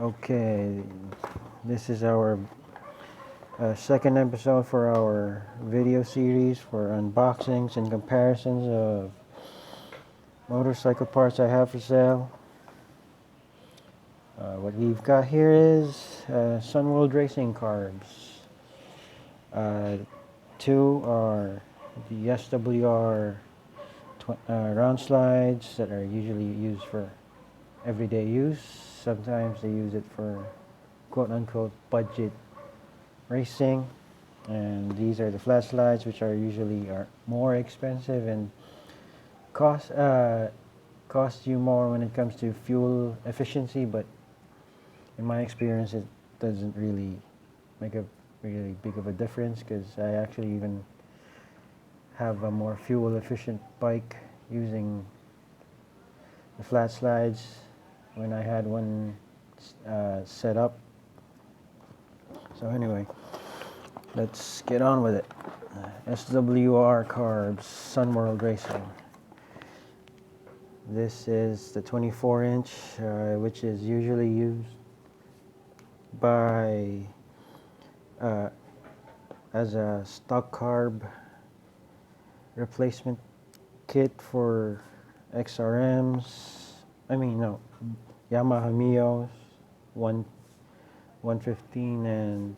Okay, this is our second episode for our video series for unboxings and comparisons of motorcycle parts I have for sale. What we've got here is Sunworld Racing carbs. Two are the SWR round slides that are usually used for everyday use. Sometimes they use it for quote-unquote budget racing, and these are the flat slides, which are usually more expensive and cost you more when it comes to fuel efficiency, but in my experience it doesn't really make a really big of a difference, because I actually even have a more fuel efficient bike using the flat slides when I had one set up. So anyway, let's get on with it. SWR carbs, Sunworld Racing. This is the 24-inch, which is usually used by as a stock carb replacement kit for XRMs. Yamaha Mios 115. And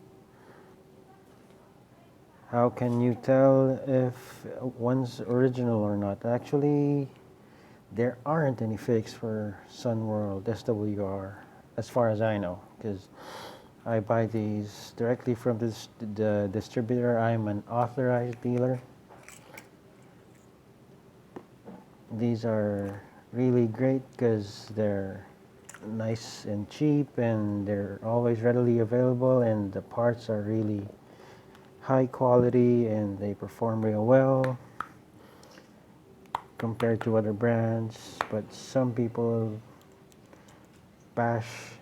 how can you tell if one's original or not? Actually, there aren't any fakes for Sunworld SWR as far as I know, because I buy these directly from the distributor. I'm an authorized dealer. These are really great because they're nice and cheap, and they're always readily available, and the parts are really high quality and they perform real well compared to other brands. But some people bash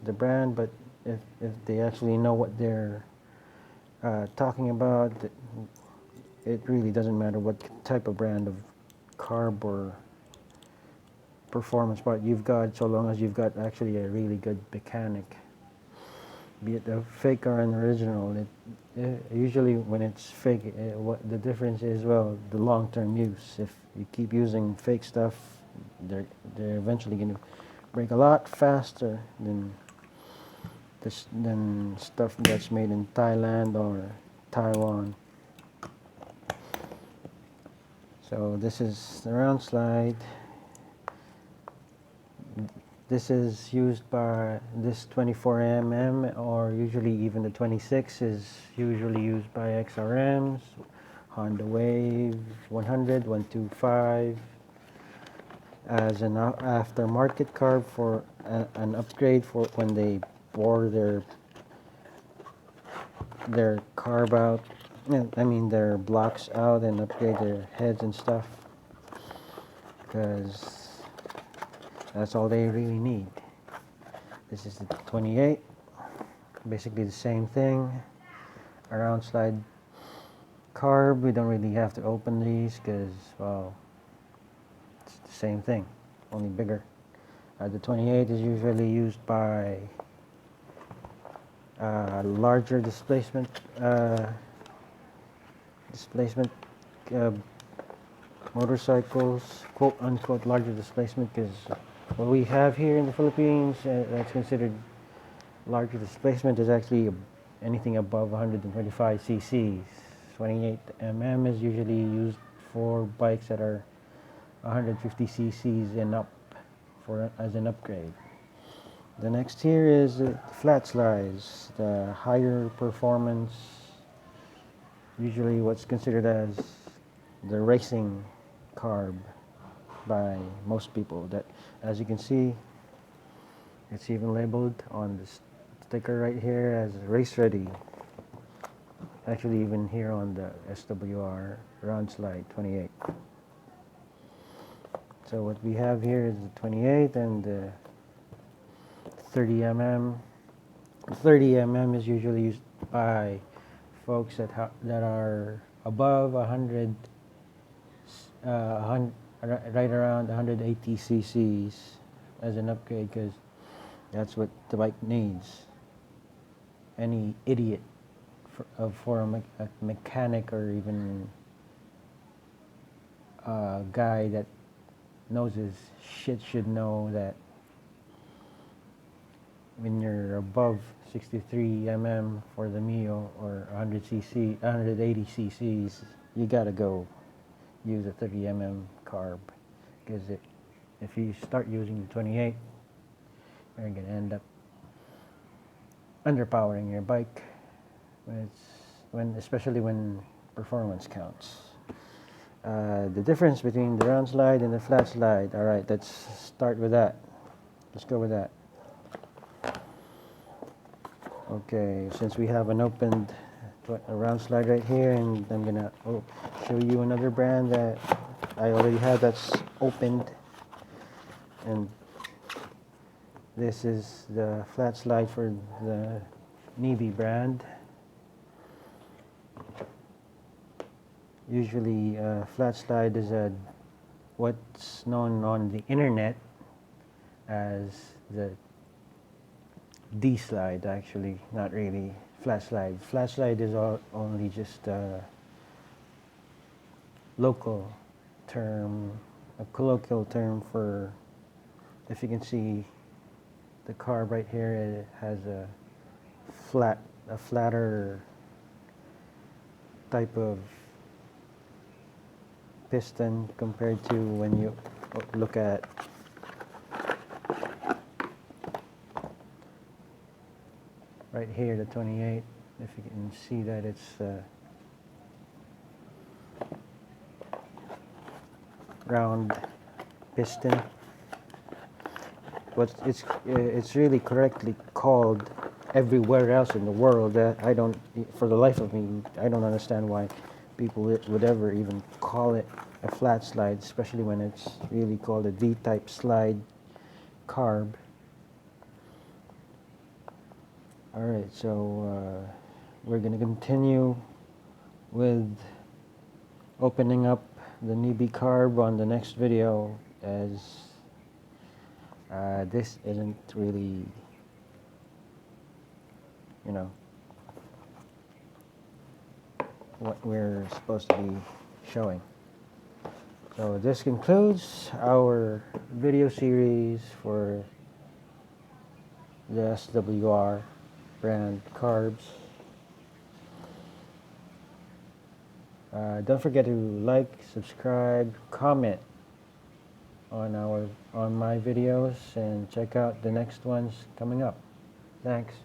the brand, but if they actually know what they're talking about, it really doesn't matter what type of brand of carb or performance part you've got, so long as you've got actually a really good mechanic, be it a fake or an original. Usually when it's fake, what the difference is, well, the long-term use. If you keep using fake stuff, they're eventually going to break a lot faster than stuff that's made in Thailand or Taiwan. So this is the round slide. This is used by this 24mm, or usually even the 26 is usually used by XRMs, Honda Wave 100, 125, as an aftermarket carb for an upgrade for when they bore their carb out, their blocks out, and upgrade their heads and stuff, because that's all they really need. This is the 28, basically the same thing. A round slide carb, we don't really have to open these because, well, it's the same thing, only bigger. The 28 is usually used by larger displacement motorcycles, quote unquote larger displacement, because what we have here in the Philippines that's considered larger displacement is actually anything above 125 cc's. 28mm is usually used for bikes that are 150 cc's and up as an upgrade. The next here is the flat slides, the higher performance, usually what's considered as the racing carb by most people. That, as you can see, it's even labeled on the sticker right here as race ready. Actually, even here on the SWR round slide 28. So what we have here is the 28 and the 30mm. 30mm is usually used by folks that are above 100, right around 180 cc's as an upgrade, because That's what the bike needs. Any idiot for a mechanic or even a guy that knows his shit should know that when you're above 63 mm for the Mio or 180 cc's, you gotta go use a 30 mm carb, because if you start using the 28, you're gonna end up underpowering your bike especially when performance counts. The difference between the round slide and the flat slide. All right, let's start with that. Let's go with that. Okay, since we have an opened round slide right here, and I'm gonna show you another brand that I already have that's opened, and this is the flat slide for the Nibi brand. Usually flat slide is what's known on the internet as the D slide, actually, not really flat slide. Flat slide is only just a local term, a colloquial term for, if you can see the carb right here, it has a flatter type of piston compared to when you look at right here, the 28. If you can see that it's round piston, but it's really correctly called everywhere else in the world. I don't, for the life of me, I don't understand why people would ever even call it a flat slide, especially when it's really called a D-type slide carb. All right, so we're going to continue with opening up the Nibi carb on the next video, as this isn't really, you know, what we're supposed to be showing. So this concludes our video series for the SWR brand carbs. Don't forget to like, subscribe, comment on my videos, and check out the next ones coming up. Thanks.